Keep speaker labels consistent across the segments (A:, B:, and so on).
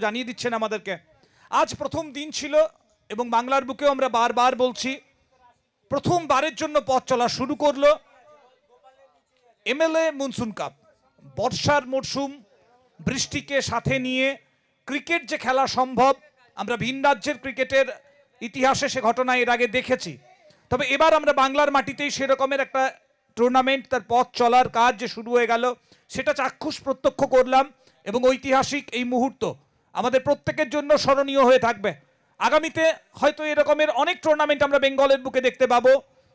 A: জানিয়ে দিচ্ছেন আমাদেরকে। আজ প্রথম দিন ছিল এবং বাংলার বুকেও আমরা বারবার বলছি, প্রথমবারের জন্য পথ চলা শুরু করলো এমএলএ মনসুন কাপ। বর্ষার মরশুম, বৃষ্টিকে সাথে নিয়ে ক্রিকেট যে খেলা সম্ভব, আমরা ভিন রাজ্যের ক্রিকেটের ইতিহাসে সে ঘটনা এর আগে দেখেছি। তবে এবার আমরা বাংলার মাটিতেই সেরকমের একটা টুর্নামেন্ট, তার পথ চলার কাজ যে শুরু হয়ে গেল, সেটা চাক্ষুষ প্রত্যক্ষ করলাম এবং ঐতিহাসিক এই মুহূর্ত আমাদের প্রত্যেকের জন্য স্মরণীয় হয়ে থাকবে। আগামীতে হয়তো এরকমের অনেক টুর্নামেন্ট আমরা বেঙ্গলের বুকে দেখতে পাবো।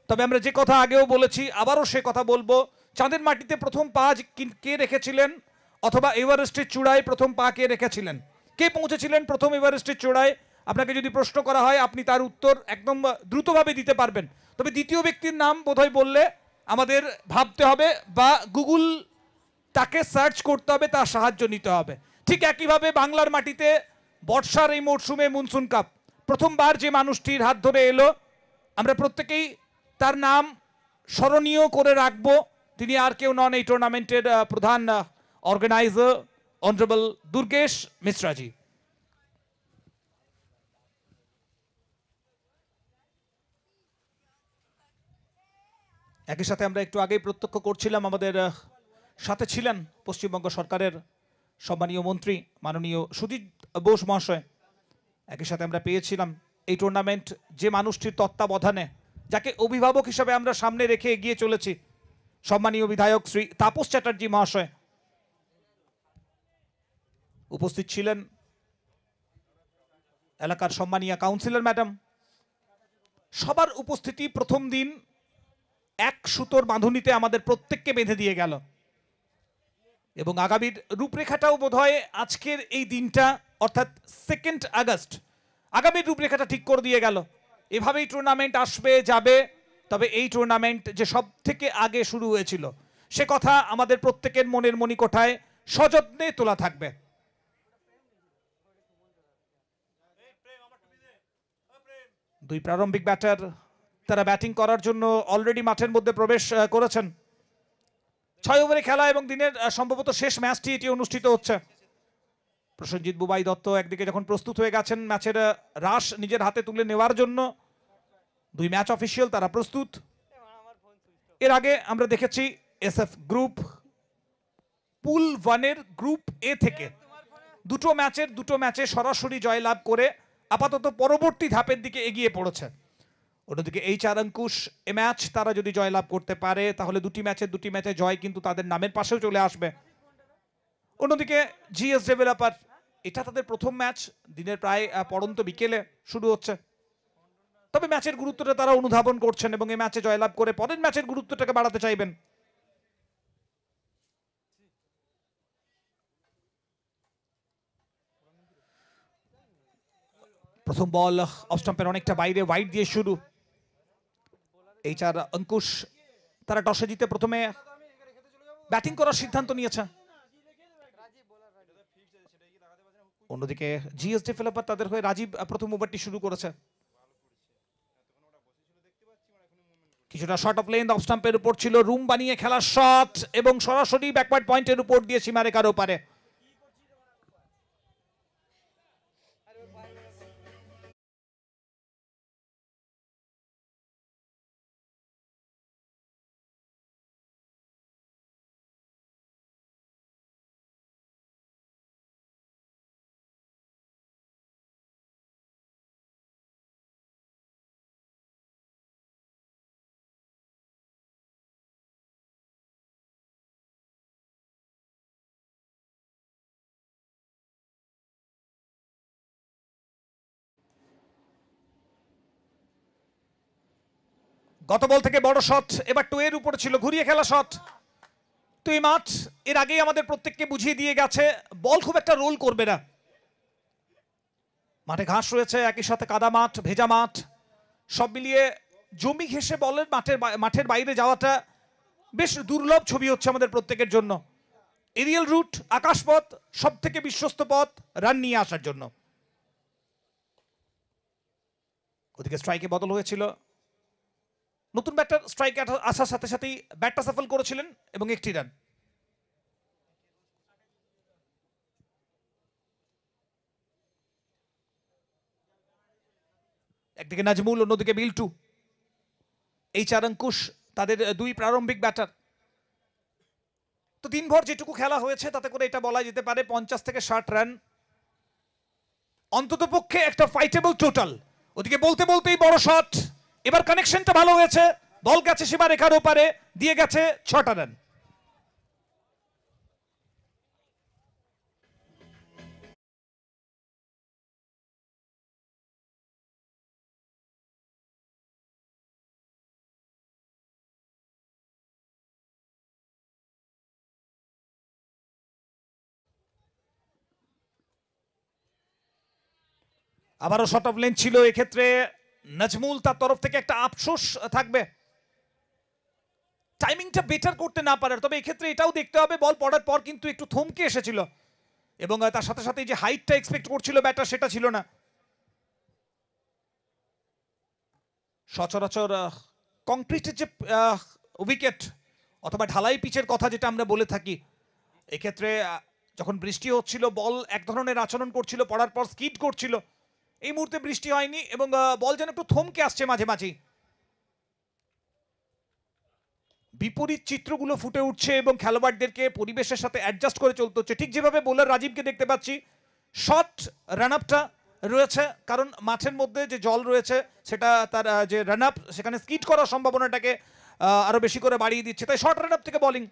A: তবে আমরা যে কথা আগেও বলেছি, আবারও সে কথা বলবো, চাঁদের মাটিতে প্রথম পা কে রেখেছিলেন, অথবা এভারেস্টের চূড়ায় প্রথম পা কে রেখেছিলেন, কে পৌঁছেছিলেন প্রথম এভারেস্টের চূড়ায়, আপনাকে যদি প্রশ্ন করা হয় আপনি তার উত্তর একদম দ্রুতভাবে দিতে পারবেন। তবে দ্বিতীয় ব্যক্তির নাম বোধহয় বললে আমাদের ভাবতে হবে বা গুগল তাকে সার্চ করতে হবে, তার সাহায্য নিতে হবে। ঠিক একইভাবে বাংলার মাটিতে বর্ষার এই মরশুমে মনসুন কাপ প্রথমবার যে মানুষটির হাত ধরে এলো, আমরা প্রত্যেকেই তার নাম স্মরণীয় করে রাখবো। তিনি আর কেউ নন, এই টুর্নামেন্টের প্রধান অর্গানাইজার অনারেবল দুর্গেশ মিশ্রাজি। একই সাথে আমরা একটু আগেই প্রত্যক্ষ করছিলাম, আমাদের সাথে ছিলেন পশ্চিমবঙ্গ সরকারের সম্মানীয় মন্ত্রী মাননীয় সুজিত বোস মহাশয়। একই সাথে আমরা পেয়েছিলাম এই টুর্নামেন্ট যে মানুষটির তত্ত্বাবধানে, যাকে অভিভাবক হিসাবে আমরা সামনে রেখে এগিয়ে চলেছি, সম্মানীয় বিধায়ক শ্রী তাপস চ্যাটার্জি মহাশয়। উপস্থিত ছিলেন এলাকার সম্মানীয় কাউন্সিলর ম্যাডাম। সবার উপস্থিতি প্রথম দিন এক সুতোর বাঁধুনিতে আমাদের প্রত্যেককে বেঁধে দিয়ে গেল এবং আগামীর রূপরেখাটাও বোধহয় আজকের এই দিনটা, অর্থাৎ 2 আগস্ট, আগামীর রূপরেখাটা ঠিক করে দিয়ে গেল। এভাবেই টুর্নামেন্ট আসবে যাবে, তবে এই টুর্নামেন্ট যে সব থেকে আগে শুরু হয়েছিল সে কথা আমাদের প্রত্যেকের মনের মণিকোঠায় সযত্নে তোলা থাকবে। দুই প্রারম্ভিক ব্যাটার তারা ব্যাটিং করার জন্য অলরেডি মাঠের মধ্যে প্রবেশ করেছেন। 6 ওভারে খেলা এবং দিনের সম্ভবত শেষ ম্যাচটি এটি অনুষ্ঠিত হচ্ছে। প্রসেনজিৎ বুবাই দত্ত একদিকে যখন প্রস্তুত হয়ে গেছেন ম্যাচের রাশ নিজের হাতে তুলে নেওয়ার জন্য, দুই ম্যাচ অফিসিয়াল তারা প্রস্তুত। এর আগে আমরা দেখেছি এসএফ গ্রুপ পুল 1-এর গ্রুপ এ থেকে দুটো ম্যাচে সরাসরি জয়লাভ করে আপাতত পরবর্তী ধাপের দিকে এগিয়ে পড়েছে। অন্যদিকে এইচআর অঙ্কুশ এ ম্যাচ তারা যদি জয়লাভ করতে পারে তাহলে দুটি ম্যাচে জয় কিন্তু তাদের নামের পাশেও চলে আসবে। অন্যদিকে জিএস ডেভেলপার, এটা তাদের প্রথম ম্যাচ, দিনের প্রায় পড়ন্ত বিকেলে শুরু হচ্ছে। তবে ম্যাচের গুরুত্বটা তারা অনুধাবন করছেন এবং এই ম্যাচে জয়লাভ করে পরের ম্যাচের গুরুত্বটাকে বাড়াতে চাইবেন। প্রথম বল অফ স্টাম্পের অনেকটা বাইরে, ওয়াইড দিয়ে শুরু। এইচআর অঙ্কুশ তারা টসে জিতে প্রথমে ব্যাটিং করার সিদ্ধান্ত নিয়েছে। অন্যদিকে জিএস ডেভেলপার তাদের হয়ে রাজীব প্রথম ওভারটি শুরু করেছে। কিছুটা শর্ট অফ লেন্থ অফ স্টাম্পের উপর ছিল, রুম বানিয়ে খেলার শট এবং সরাসরি ব্যাকওয়ার্ড পয়েন্টের উপর দিয়ে সীমারেখার ওপারে। গত বল থেকে বড় শট, এবার 2 এর উপরে ছিল, ঘুরিয়ে খেলা শট। তো এই মাঠ এর আগেই আমাদের প্রত্যেককে বুঝিয়ে দিয়ে গেছে বল খুব একটা রোল করবে না। মাঠে ঘাস রয়েছে, একই সাথে কাদা মাঠ, ভেজা মাঠ, সব মিলিয়ে জমি ঘেঁষে বলের মাঠের বাইরে যাওয়াটা বেশ দুর্লভ ছবি হচ্ছে আমাদের প্রত্যেকের জন্য। এরিয়াল রুট, আকাশপথ, সব থেকে বিশ্বস্ত পথ রান নিয়ে আসার জন্য। ওদিকে স্ট্রাইকে বদল হয়েছিল, নতুন ব্যাটার স্ট্রাইকে আসার সাথে সাথেই ব্যাটটা সাফল করেছিলেন এবং 1টি রান। একদিকে নাজমুল, অন্যদিকে বিল্টু, এই চার অঙ্কুশ তাদের দুই প্রারম্ভিক ব্যাটার। তো দিনভর যেটুকু খেলা হয়েছে তাতে করে এটা বলা যেতে পারে 50 থেকে 60 রান অন্তত পক্ষে একটা ফাইটেবল টোটাল। ওদিকে বলতে বলতেই বড় শট, এবার কানেকশনটা ভালো হয়েছে, বল গেছে সীমারেখার ওপারে, দিয়ে গেছে 6টা রান। আবারও শর্ট অফ লেন্থ ছিল, এক্ষেত্রে নাজমুল তার তরফ থেকে একটা আফসোস থাকবে টাইমিংটা বেটার করতে না পারার। তবে এক্ষেত্রে এটাও দেখতে হবে বল পড়ার পর কিন্তু একটু থমকে এসেছিল এবং তার সাথে সাথে যে হাইটটা এক্সপেক্ট করছিল ব্যাটার সেটা ছিল না। সচরাচর কংক্রিটের যে উইকেট অথবা ঢালাই পিচের কথা যেটা আমরা বলে থাকি, এক্ষেত্রে যখন বৃষ্টি হচ্ছিল বল এক ধরনের আচরণ করছিল, পড়ার পর স্কিড করছিল। এই মুহূর্তে বৃষ্টি হয়নি এবং বল যেন একটু থমকে আসছে মাঝে মাঝেই। বিপরীত চিত্রগুলো ফুটে উঠছে এবং খেলোয়াড়দেরকে পরিবেশের সাথে অ্যাডজাস্ট করে চলতে হচ্ছে। ঠিক যেভাবে বোলার রাজীবকে দেখতে পাচ্ছি, শর্ট রান আপটা রয়েছে, কারণ মাঠের মধ্যে যে জল রয়েছে সেটা তার যে রান আপ সেখানে স্কিড করার সম্ভাবনাটাকে আরো বেশি করে বাড়িয়ে দিচ্ছে, তাই শর্ট রান আপ থেকে বোলিং।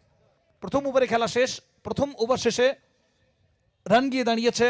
A: প্রথম ওভারে খেলা শেষ, প্রথম ওভার শেষে রান গিয়ে দাঁড়িয়েছে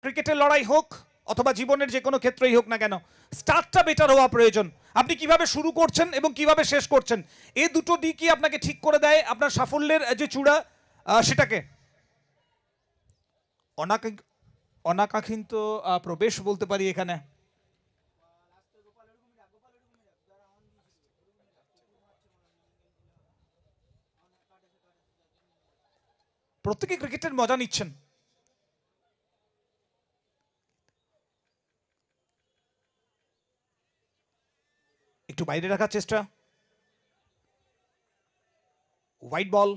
A: ক্রিকেটের লড়াই হোক অথবা জীবনের যে কোনো ক্ষেত্রেই হোক না কেন, স্টার্টটা বেটার হওয়া প্রয়োজন। আপনি কিভাবে শুরু করছেন এবং কিভাবে শেষ করছেন, এই দুটো দিকই আপনাকে ঠিক করে দেয় আপনার সাফল্যের যে চূড়া সেটাকে। অনাকাঙ্ক্ষিত প্রবেশ বলতে পারি এখানে। প্রত্যেকে ক্রিকেটের মজা নিচ্ছেন। একটু বাইরে রাখার চেষ্টা, হোয়াইট বল,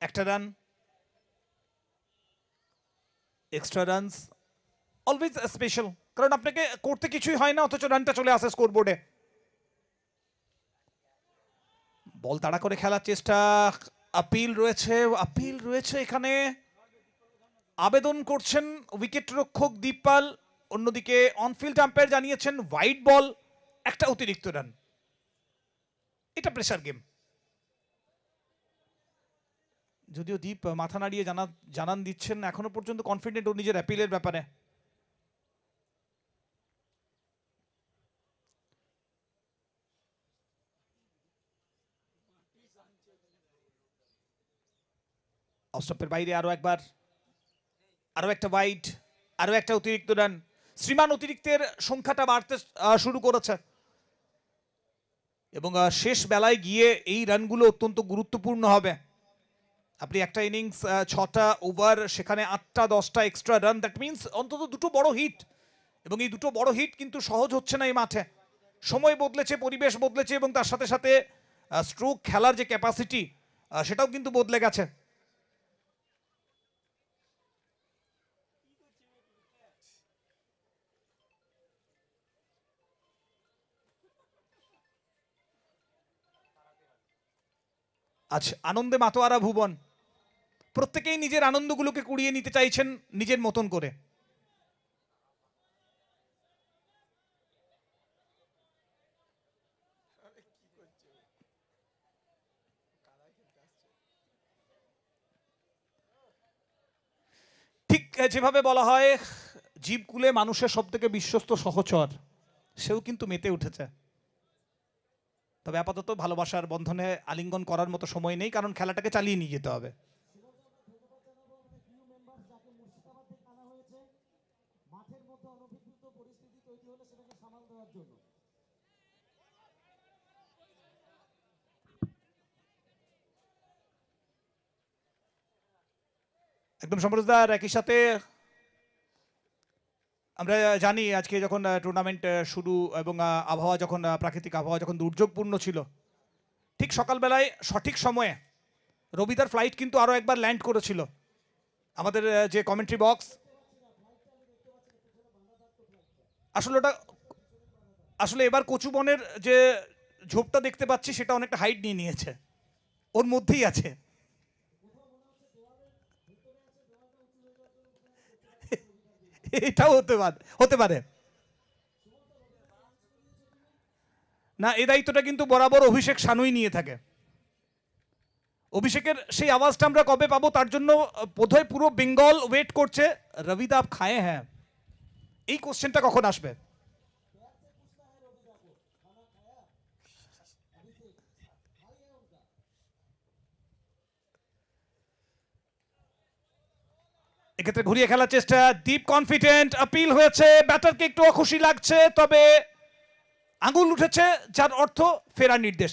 A: একটা run. Extra runs always special, কারণ আপনাকে করতে কিছুই হয় না অথচ রানটা চলে আসে স্কোরবোর্ডে। বল তাড়া করে খেলার চেষ্টা, আপিল রয়েছে এখানে। আবেদন করছেন উইকেট রক্ষক দীপপাল, অন্যদিকে অনফিল্ড আম্পায়ার জানিয়েছেন হোয়াইট বল, একটা অতিরিক্ত রান। এটা প্রেসার গেম। যদিও দীপ মাথা নাড়িয়ে জানান দিচ্ছেন এখনো পর্যন্ত কনফিডেন্ট ও নিজের অ্যাপিলের ব্যাপারে। অফস্টপের বাইরে আরো একটা ওয়াইড, আরো একটা অতিরিক্ত রান। শ্রীমান অতিরিক্তের সংখ্যাটা বাড়তে শুরু করেছে এবং শেষ বেলায় গিয়ে এই রানগুলো অত্যন্ত গুরুত্বপূর্ণ হবে। আপনি একটা ইনিংস 6টা ওভার, সেখানে 8টা 10টা এক্সট্রা রান, দ্যাট মিনস অন্তত দুটো বড় হিট, এবং এই দুটো বড় হিট কিন্তু সহজ হচ্ছে না এই মাঠে। সময় বদলেছে, পরিবেশ বদলেছে এবং তার সাথে সাথে স্ট্রোক খেলার যে ক্যাপাসিটি সেটাও কিন্তু বদলে গেছে। আজ আনন্দে মাতোয়ারা ভুবন, প্রত্যেকেই নিজের আনন্দগুলোকে কুড়িয়ে নিতে চাইছেন নিজের মতন করে। ঠিক যেভাবে বলা হয় জীবকুলে মানুষের সব থেকে বিশ্বস্ত সহচর, সেও কিন্তু মেতে উঠেছে। তবে আপাতত ভালোবাসার বন্ধনে আলিঙ্গন করার মতো সময় নেই, কারণ খেলাটাকে চালিয়ে নিয়ে যেতে হবে। একদম সম্প্রদার একই সাথে আমরা জানি আজকে যখন টুর্নামেন্ট শুরু এবং আবহাওয়া যখন প্রাকৃতিক আবহাওয়া যখন দুর্যোগপূর্ণ ছিল, ঠিক সকালবেলায় সঠিক সময়ে রবিদার ফ্লাইট কিন্তু আরও একবার ল্যান্ড করেছিল। আমাদের যে কমেন্ট্রি বক্স, আসলে এবার কচুবনের যে ঝোপটা দেখতে পাচ্ছি সেটা অনেকটা হাইট নিয়ে নিয়েছে, ওর মধ্যেই আছে। এটাও হতে পারে না, এই দায়িত্বটা কিন্তু বরাবর অভিষেক শানুই নিয়ে থাকে। অভিষেকের সেই আওয়াজটা আমরা কবে পাবো, তার জন্য বোধহয় পুরো বেঙ্গল ওয়েট করছে। রবিদা আপ খায়ে হ্যাঁ, এই কোশ্চেনটা কখন আসবে। এক্ষেত্রে ঘুরিয়ে খেলার চেষ্টা, ডিপ কনফিডেন্ট আপিল হয়েছে, ব্যাটারকে একটু অখুশি লাগছে, তবে আঙুল উঠেছে যার অর্থ ফেরার নির্দেশ।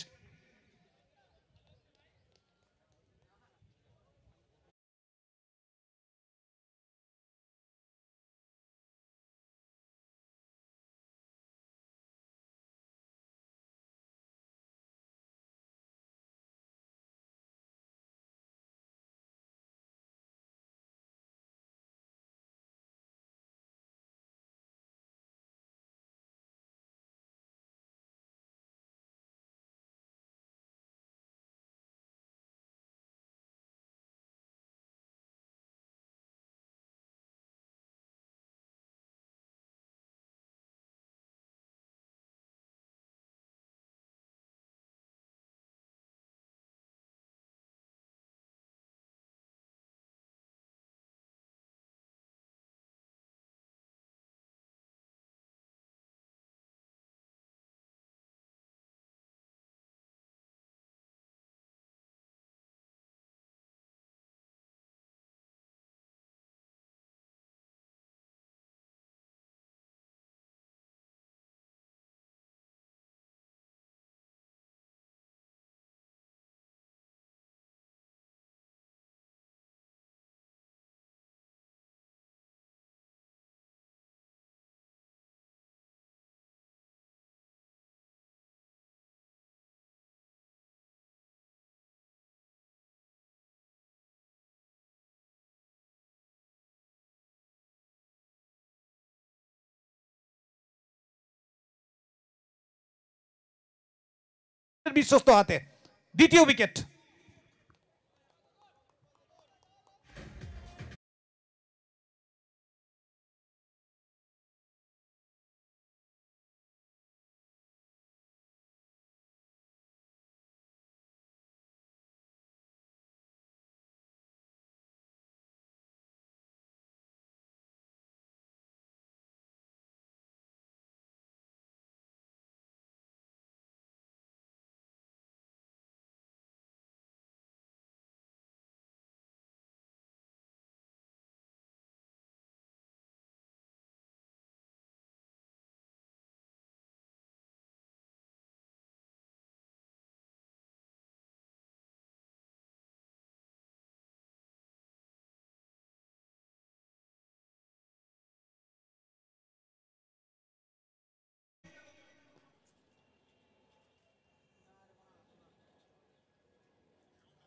A: বিশ্বস্ত হাতে দ্বিতীয় উইকেট।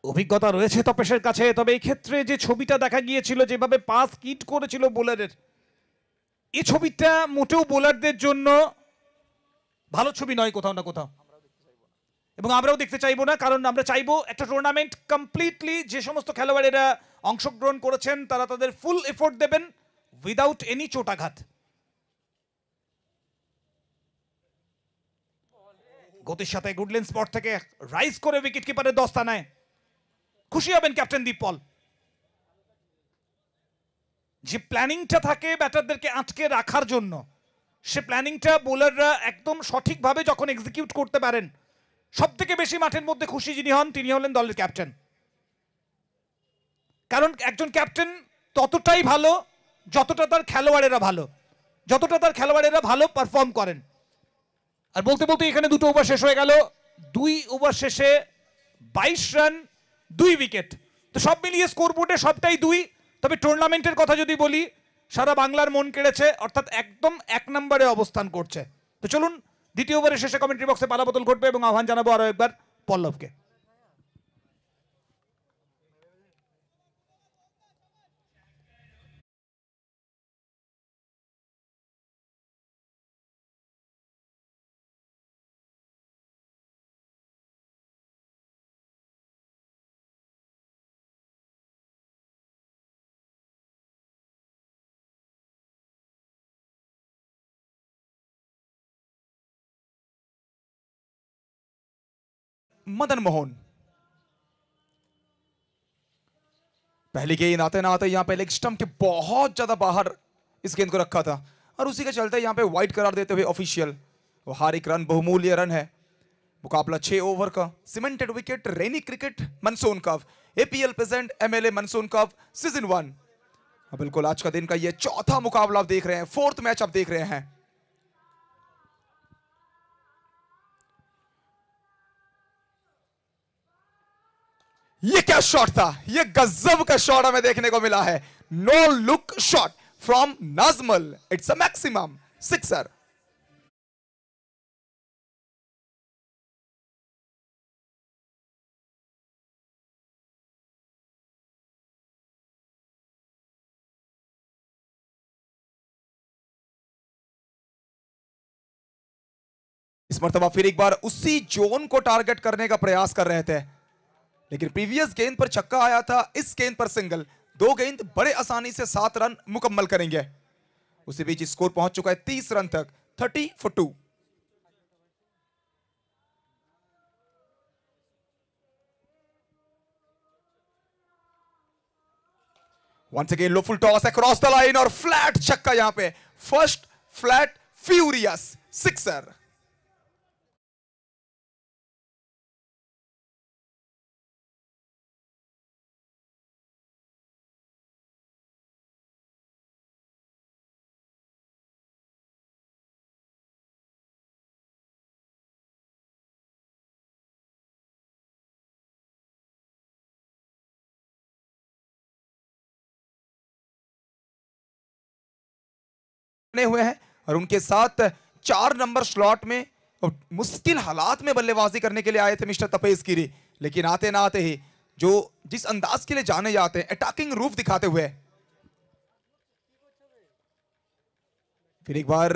A: অভিজ্ঞতা রয়েছে তপেশের কাছে, তবে এই ক্ষেত্রে যে ছবিটা দেখা গিয়েছিল, যেভাবে পাস কিট করেছিল বোলারের, এই ছবিটা মোটেও বোলারদের জন্য ভালো ছবি নয় কোথাও না কোথাও, এবং আমরাও দেখতে চাইবো না। কারণ আমরা চাইবো একটা টুর্নামেন্ট কমপ্লিটলি যে সমস্ত খেলোয়াড়েরা অংশগ্রহণ করেছেন তারা তাদের ফুল এফোর্ট দেবেন উইদাউট এনি চোটাঘাত। গতির সাথে গুডল্যান্ড স্পট থেকে রাইজ করে উইকেট কিপারের দস্তানায় খুশি হবেন ক্যাপ্টেন দীপ পল। যে প্ল্যানিংটা থাকে ব্যাটারদেরকে আটকে রাখার জন্য, সে প্ল্যানিংটা বোলাররা একদম সঠিকভাবে যখন এক্সিকিউট করতে পারেন, সব থেকে বেশি মাঠের মধ্যে খুশি যিনি হন তিনি হলেন দলের ক্যাপ্টেন। কারণ একজন ক্যাপ্টেন ততটাই ভালো যতটা তার খেলোয়াড়েরা ভালো, যতটা তার খেলোয়াড়েরা ভালো পারফর্ম করেন। আর বলতে বলতে এখানে 2 ওভার শেষ হয়ে গেল, 2 ওভার শেষে 22 রান 2 উইকেট। তো সব মিলিয়ে স্কোর বোর্ডে সবটাই 2। তবে টুর্নামেন্টের কথা যদি বলি, সারা বাংলার মন কেড়েছে, অর্থাৎ একদম 1 নম্বরে অবস্থান করছে। তো চলুন দ্বিতীয় ওভারের শেষে কমেন্ট্রি বক্সে পালাবদল ঘটবে এবং আহ্বান জানাবো আরো একবার পল্লবকে।
B: मदन मोहन पहली गेंद आते ना आते यहां पे लेग स्टंप के बहुत ज्यादा बाहर इस गेंद को रखा था और उसी के चलते यहां पे वाइड करार देते हुए ऑफिशियल वो हारिक रन बहुमूल्य रन है। मुकाबला 6 ओवर का cemented wicket rainy cricket monsoon cup APL present MLA monsoon cup season 1। बिल्कुल आज का दिन का ये चौथा मुकाबला आप देख रहे हैं, 4th मैच आप देख रहे हैं। ये क्या शॉट था, ये गजब का शॉट हमें देखने को मिला है। No look shot from Nazmul, it's a maximum sixer. इस मर्तबा फिर एक बार उसी जोन को टारगेट करने का प्रयास कर रहे थे, लेकिन प्रीवियस गेंद पर छक्का आया था, इस गेंद पर सिंगल। 2 गेंद बड़े आसानी से 7 रन मुकम्मल करेंगे। उसी बीच स्कोर पहुंच चुका है 30 रन तक, 30 for 2। Once again low full toss across the line और फ्लैट छक्का यहां पे, फर्स्ट फ्लैट फ्यूरियस सिक्सर। हुए हैं और उनके साथ 4 नंबर स्लॉट में मुश्किल हालात में बल्लेबाजी करने के लिए आए थे मिस्टर तपेश गिरी, लेकिन आते ना आते ही जो जिस अंदाज के लिए जाने जाते हैं अटैकिंग रूफ दिखाते हुए, फिर एक बार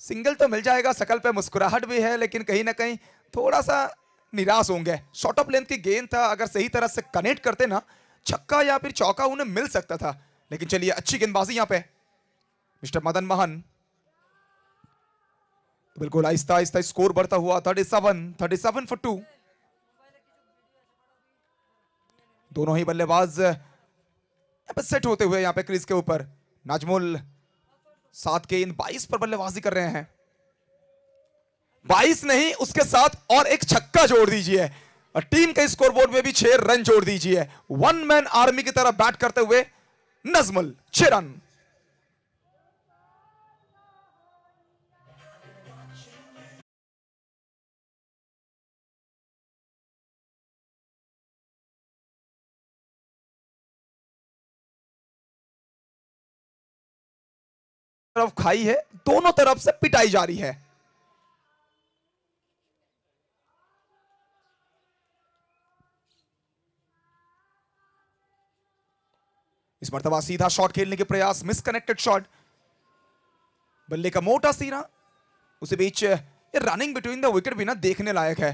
B: सिंगल तो मिल जाएगा। शकल पे मुस्कुराहट भी है, लेकिन कहीं ना कहीं थोड़ा सा निराश होंगे। शॉर्ट ऑफ लेंथ की गेंद था, अगर सही तरह से कनेक्ट करते ना, छक्का या फिर चौका उन्हें मिल सकता था। लेकिन चलिए अच्छी गेंदबाजी यहां पे मिस्टर मदन मोहन। तो बिल्कुल आहिस्ता आहिस्ता स्कोर बढ़ता हुआ 37 for 2। दोनों ही बल्लेबाज सेट होते हुए यहां पे क्रीज के ऊपर। नाजमुल 7 गेंद 22 पर बल्लेबाजी कर रहे हैं। 22 नहीं, उसके साथ और एक छक्का जोड़ दीजिए और टीम के स्कोरबोर्ड में भी 6 रन जोड़ दीजिए। 1 मैन आर्मी की तरह बैट करते हुए नजमुल 6 रन। तरफ खाई है, दोनों तरफ से पिटाई जारी है। इस मर्तबा सीधा शॉट खेलने के प्रयास, मिसकनेक्टेड शॉट, बल्ले का मोटा सीना। उसी बीच ये रनिंग बिटवीन द विकेट भी ना देखने लायक है।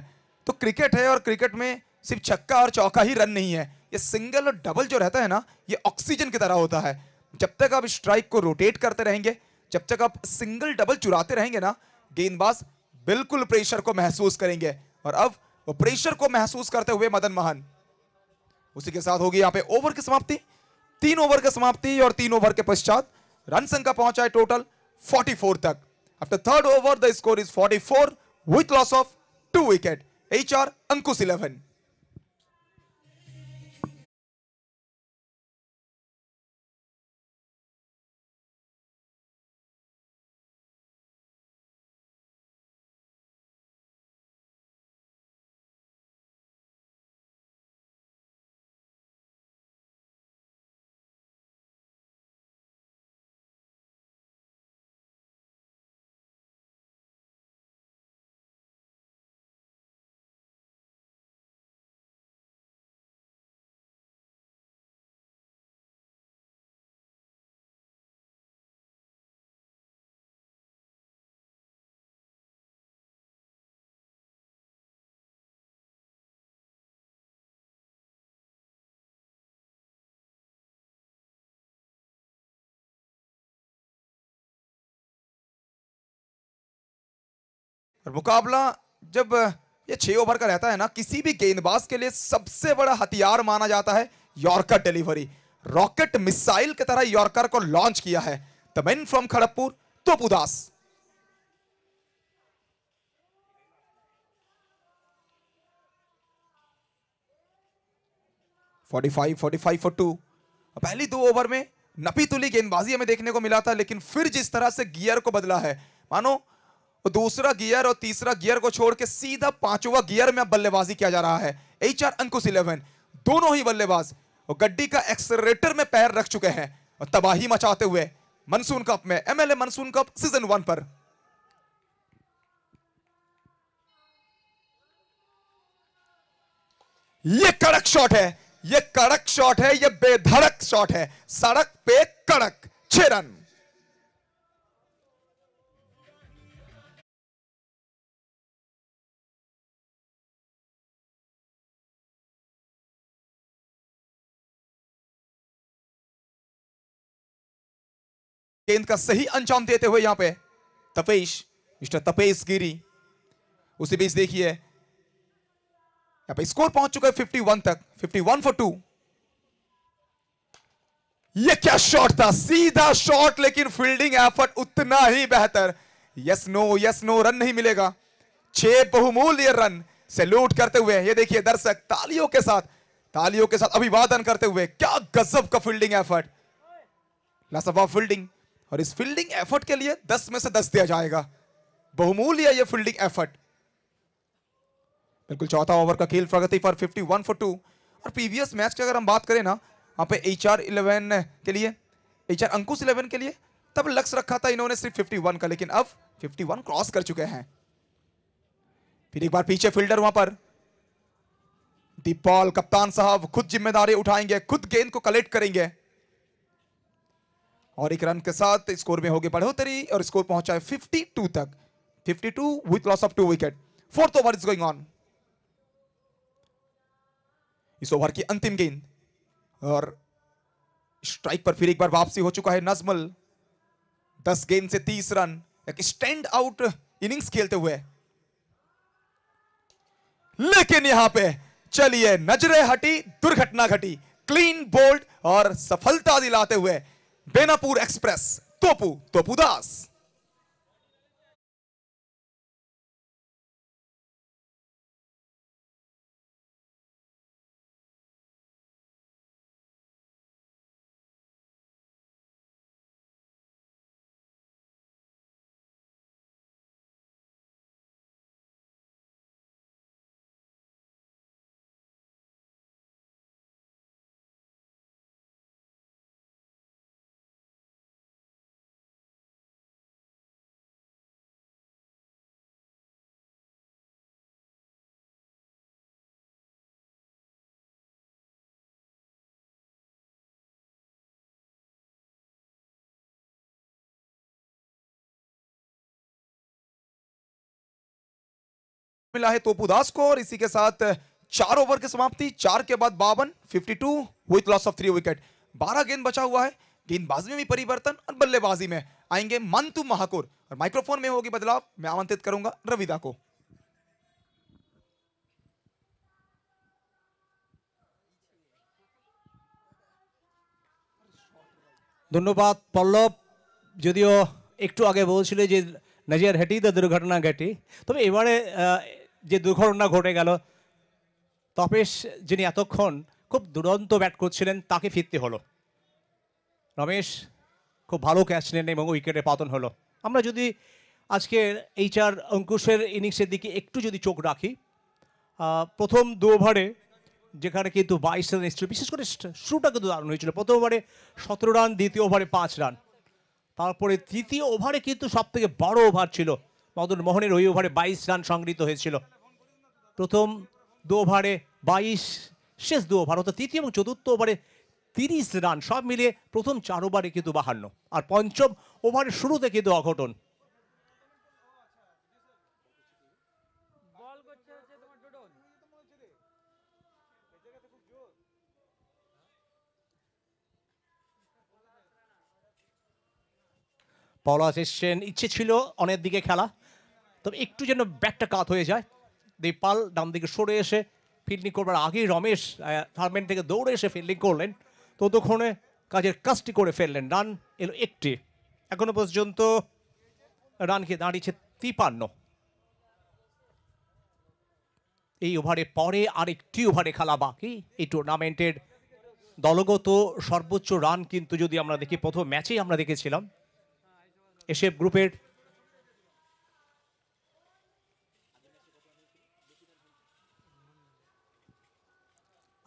B: तो क्रिकेट है और क्रिकेट में सिर्फ छक्का और चौका ही रन नहीं है, ये सिंगल और डबल जो रहता है ना, ये ऑक्सीजन की तरह होता है। जब तक आप स्ट्राइक को रोटेट करते रहेंगे, जब तक आप सिंगल डबल चुराते रहेंगे ना, गेंदबाज बिल्कुल प्रेशर को महसूस करेंगे। और अब वो प्रेशर को महसूस करते हुए मदन मोहन, उसी के साथ होगी यहां पे ओवर की समाप्ति। 3 ओवर की समाप्ति और 3 ओवर के पश्चात रन संख्या पहुंचा है टोटल 44 तक। After third over the score is 44 with loss of 2 wicket. HR अंकुश 11। और मुकाबला जब ये 6 ओवर का रहता है ना, किसी भी गेंदबाज के लिए सबसे बड़ा हथियार माना जाता है यॉर्कर डिलीवरी। रॉकेट मिसाइल की तरह यॉर्कर को लॉन्च किया है the man from Kharagpur Topu Das. Forty five for 2। पहली 2 ओवर में नपी तुली गेंदबाजी हमें देखने को मिला था, लेकिन फिर जिस तरह से गियर को बदला है, मानो वो दूसरा गियर और तीसरा गियर को छोड़ के सीधा 5वां गियर में अब बल्लेबाजी किया जा रहा है। HR अंकुश 11 दोनों ही बल्लेबाज और गड्डी का एक्सेलरेटर में पैर रख चुके हैं और तबाही मचाते हुए मानसून कप में, MLA मानसून कप सीजन 1 पर। ये कड़क शॉट है, ये कड़क शॉट है, ये बेधड़क शॉट है, सड़क पे कड़क। 6 रन। गेंद का सही अंजाम देते हुए यहां पे तपेश, मिस्टर तपेश गिरी। उसी बीच देखिए यहां पे स्कोर पहुंच चुका है 51 तक, 51 फॉर 2। ये क्या शॉट था, सीधा शॉट, लेकिन फील्डिंग एफर्ट उतना ही बेहतर। यस नो रन नहीं मिलेगा। 6 बहुमूल्य रन से लूट करते हुए ये देखिए दर्शक तालियों के साथ अभिवादन करते हुए, क्या गजब का फील्डिंग एफर्ट, लाजवाब फील्डिंग। और इस फील्डिंग एफर्ट के लिए 10 में से 10 दिया जाएगा, बहुमूल्य ये फील्डिंग एफर्ट। बिल्कुल चौथा ओवर का खेल प्रगति पर 51 फॉर 2। और प्रीवियस मैच की अगर हम बात करें ना, वहां पे HR 11 के लिए, HR अंकुश 11 के लिए तब लक्ष्य रखा था इन्होंने सिर्फ 51 का, लेकिन अब 51 क्रॉस कर चुके हैं। फिर एक बार पीछे फील्डर वहां पर दीपपाल कप्तान साहब खुद जिम्मेदारी उठाएंगे, खुद गेंद को कलेक्ट करेंगे और एक रन के साथ स्कोर में होगी बढ़ोतरी और स्कोर पहुंचा है 52 तक, 52 with loss of 2 wicket. Fourth over is going on. इस ओवर की अंतिम गेंद और स्ट्राइक पर फिर एक बार वापसी हो चुका है नजमुल। 10 गेंद से 30 रन, एक स्टैंड आउट इनिंग्स खेलते हुए। लेकिन यहां पे चलिए नजरें हटी, दुर्घटना घटी, क्लीन बोल्ड और सफलता दिलाते हुए बेनापुर एक्सप्रेस तोपू दास। मिला है तोपू दास को और इसी के साथ 4 ओवर की समाप्ति, 4 के बाद 52, 52 विथ लॉस ऑफ 3 विकेट। 12 गेंद बचा हुआ है। गेंदबाजी में भी परिवर्तन और बल्लेबाजी में आएंगे मंतु महाकुर और माइक्रोफोन में होगी बदलाव। मैं आमंत्रित करूंगा रविदा को।
C: ধন্যবাদ পল্লব। যদিও একটু আগে বলছিলে যে নজির হেটি তো দুর্ঘটনা ঘটি, তবে এবারে যে দুর্ঘটনা ঘটে গেল, তপেশ যিনি এতক্ষণ খুব দুরন্ত ব্যাট করছিলেন তাকে ফিরতে হলো। রমেশ খুব ভালো ক্যাচ নেন এবং উইকেটে পতন হলো। আমরা যদি আজকের এইচআর অঙ্কুশের ইনিংসের দিকে একটু যদি চোখ রাখি, প্রথম 2 ওভারে যেখানে কিন্তু 22 রান এসেছিল, বিশেষ করে শুরুটা কিন্তু দারুণ হয়েছিল। প্রথম ওভারে 17 রান, দ্বিতীয় ওভারে 5 রান, তারপরে তৃতীয় ওভারে কিন্তু সব থেকে বড় ওভার ছিল মদন মোহনের, ওই ওভারে 22 রান সংগৃহীত হয়েছিল। প্রথম 2 ওভারে 22, শেষ 2 ওভার অর্থাৎ তৃতীয় এবং চতুর্থ ওভারে 30 রান, সব মিলিয়ে প্রথম 4 ওভারে কিন্তু 52, আর পঞ্চম ওভারের শুরুতে কিন্তু অঘটন। পলাশ এসছেন, ইচ্ছে ছিল অনেক দিকে খেলা, তবে একটু যেন ব্যাটটা কাত হয়ে যায়। দেবপাল ডান দিকে সরে এসে ফিল্ডিং করবার আগেই রমেশ থার্মেন থেকে দৌড়ে এসে ফিল্ডিং করলেন, ততক্ষণে কাজের কাজটি করে ফেললেন। রান এলো একটি, এখনো পর্যন্ত রান খেয়ে দাঁড়িয়েছে 53। এই ওভারে পরে আরেকটি ওভারে খেলা বাকি এই টুর্নামেন্টের। দলগত সর্বোচ্চ রান কিন্তু যদি আমরা দেখি, প্রথম ম্যাচেই আমরা দেখেছিলাম এসএফ গ্রুপের।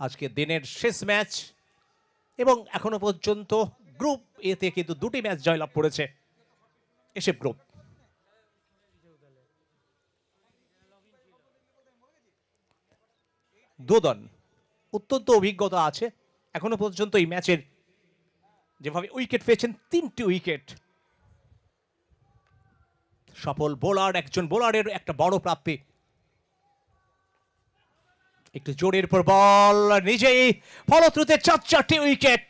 C: আজকে দিনের শেষ ম্যাচ এবং এখনো পর্যন্ত গ্রুপ এতে কিন্তু 2টি ম্যাচ জয়লাভ করেছে এসএফ গ্রুপ। দোদন অত্যন্ত অভিজ্ঞতা আছে এখনো পর্যন্ত এই ম্যাচের, যেভাবে উইকেট পেয়েছেন 3টি উইকেট। সফল বোলার, একজন বোলারের একটা বড় প্রাপ্তি। একটু জোরের পর বল, নিজেই ফলশ্রুতিতে 4টি উইকেট।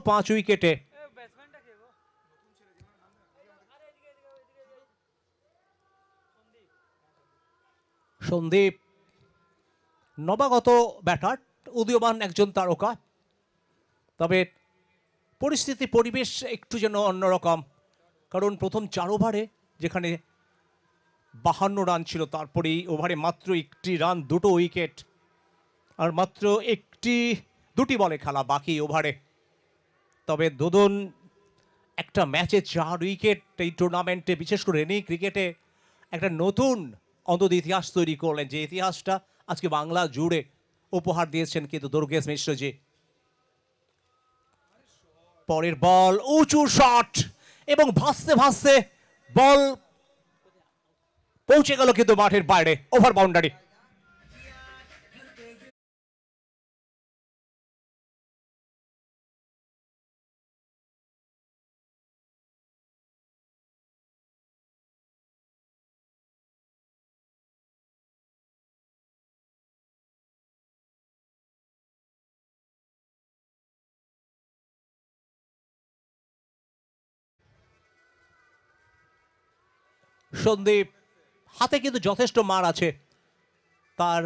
C: পাঁচ উইকেটে সন্দীপ নবাগত ব্যাটার, উদীয়মান একজন তারকা, তবে পরিস্থিতি পরিবেশ একটু যেন অন্যরকম। কারণ প্রথম 4 ওভারে যেখানে 52 রান ছিল, তারপরে এই ওভারে মাত্র 1টি রান, 2টো উইকেট, আর মাত্র 2টি বলে খেলা বাকি ওভারে। তবে দোদন একটা ম্যাচে 4 উইকেট এই টুর্নামেন্টে, বিশেষ করে রেনি ক্রিকেটে একটা নতুন অন্তত ইতিহাস তৈরি করলেন, যে ইতিহাসটা আজকে বাংলা জুড়ে উপহার দিয়েছেন কিন্তু দুর্গেশ মিশ্রজি। পরের বল, উঁচু শট এবং ভাসতে ভাসতে বল পৌঁছে গেল কিন্তু মাঠের বাইরে, ওভার বাউন্ডারি। সন্দীপ হাতে কিন্তু যথেষ্ট মার আছে, তার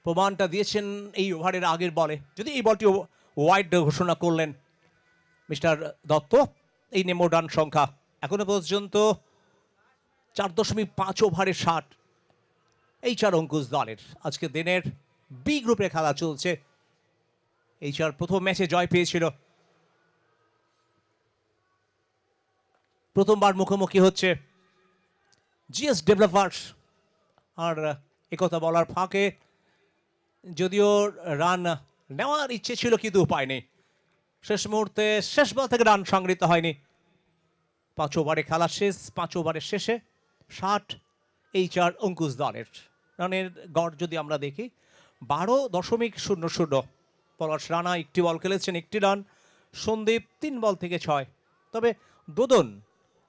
C: প্রমাণটা দিয়েছেন এই ওভারের আগের বলে, যদি এই বলটি ওয়াইড ঘোষণা করলেন মিস্টার দত্ত। এই নেমো রান সংখ্যা এখনো পর্যন্ত 4.5 ওভারে 60 এইচআর অঙ্কুশ দলের। আজকে দিনের বি গ্রুপে খেলা চলছে। এইচআর প্রথম ম্যাচে জয় পেয়েছিল, প্রথমবার মুখোমুখি হচ্ছে জিএস ডেভেলপার্স। আর একথা বলার ফাঁকে যদিও রান নেওয়ার ইচ্ছে ছিল কিন্তু উপায় নেই, শেষ মুহূর্তে শেষ বল থেকে রান সংগৃহীত হয়নি। 5 ওভারে খেলা শেষ, 5 ওভারের শেষে 60 HR অঙ্কুশ দলের। রানের গড় যদি আমরা দেখি 12.00। পলাশ রানা একটি বল খেলেছেন, একটি রান। সন্দীপ 3 বল থেকে 6। তবে দোদন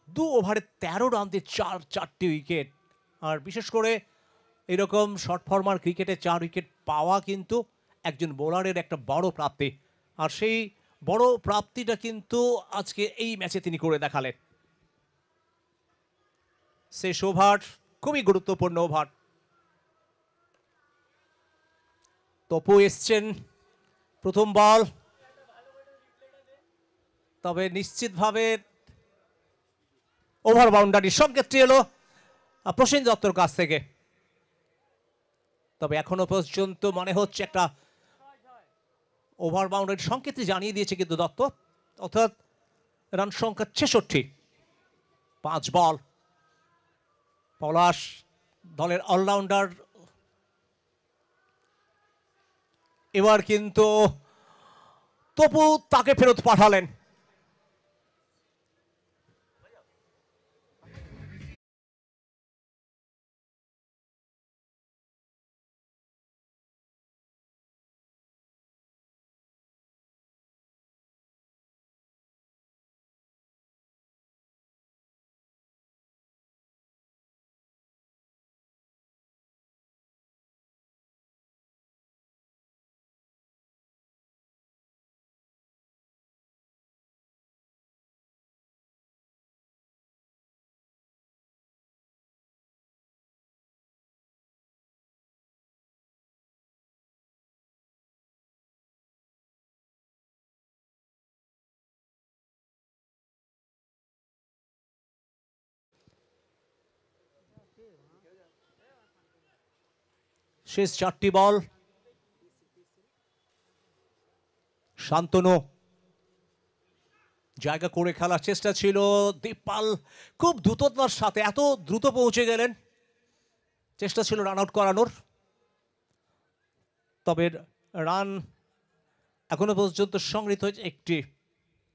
C: 2 ওভারে 13 রান দিয়ে 4টি উইকেট। আর বিশেষ করে এরকম শর্ট ফর্মার ক্রিকেটে 4 উইকেট পাওয়া কিন্তু একজন বোলারের একটা বড় প্রাপ্তি, আর সেই বড় প্রাপ্তিটা কিন্তু আজকে এই ম্যাচে তিনি করে দেখালেন। শেষ ওভার খুবই গুরুত্বপূর্ণ ওভার। তপু এসছেন প্রথম বল, তবে নিশ্চিতভাবে ওভার বাউন্ডারির সংকেতটি এলো প্রসেন দত্তর কাছ থেকে। তবে এখনো পর্যন্ত মনে হচ্ছে একটা ওভার বাউন্ডারির সংকেতই জানিয়ে দিয়েছে কিন্তু দত্ত, অর্থাৎ রান সংখ্যা 66। 5 বল। পলাশ দলের অলরাউন্ডার, এবার কিন্তু তপু তাকে ফেরত পাঠালেন। শেষ 4টি বল। শান্তনু জায়গা করে খেলার চেষ্টা ছিল, দীপপাল খুব দ্রুততার সাথে এত দ্রুত পৌঁছে গেলেন, চেষ্টা ছিল রান আউট করানোর। তবে রান এখনো পর্যন্ত সংগৃহীত হয়েছে একটি।